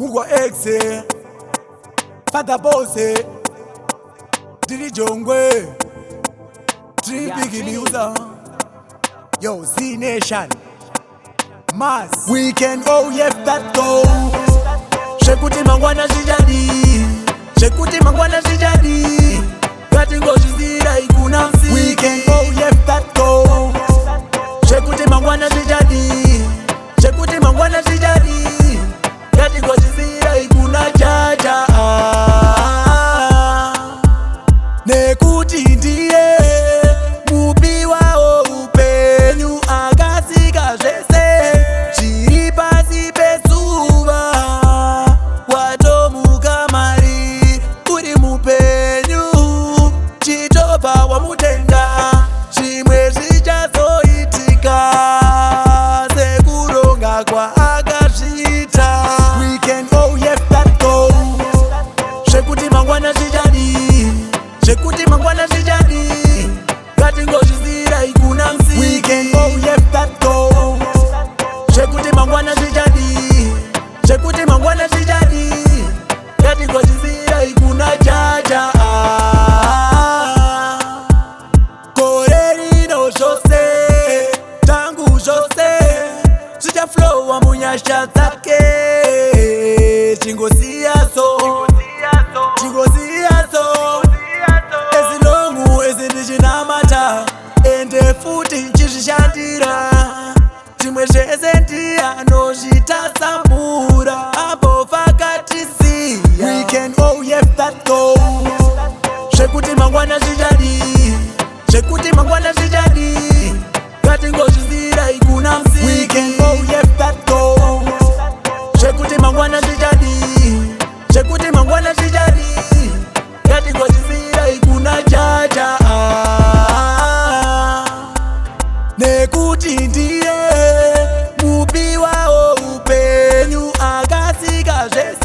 Mugwa Exe, Fata Bose, Didi Jongwe, Three Biggie Musa, Yo Z Nation, Mass. We can go yes that go. Shekuti mangwana sijadi, Shekuti mangwana sijadi, Kati ngoshi zira ikuna msi. We can go yes that go. Shekuti mangwana sijadi, Shekuti mangwana sijadi, Kati ngoshi zira ikuna jaja. Nekuti ndiye mupi wao upenyu akasika zvese chiri pasi pezuva. Watomuka mari uri mupenyu, chitobva wamutenga chimwe zvichazoitika sekuronga kwaakazviita. We can go yes that go. Shekuti mangwana sijadi, Shekuti mangwana sijadi, Kati ngoshizira ikuna msi. We can go yes that go. Shekuti mangwana sijadi, Shekuti mangwana sijadi, Kati ngoshizira ikuna jaja. Kore rino zvose, tangu zvose, zvichaflowa munyasha dzake. Chingosiya so, chingosiya so, ezilongu ezindichinamata, ende futi nchizvishandira. Zvimwe zvese ndianozvitasambura, apo pakatisiya. We can go yes that go. Shekuti mangwana sijadi, Shekuti mangwana sijadi, Kati ngoshizira ikuna msi. We can go yes that go. Shekuti mangwana sijadi, Shekuti mangwana sijadi, Kati ngoshizira ikuna jaja. Nekuti ndiye mupi wao upenyu akasika zvese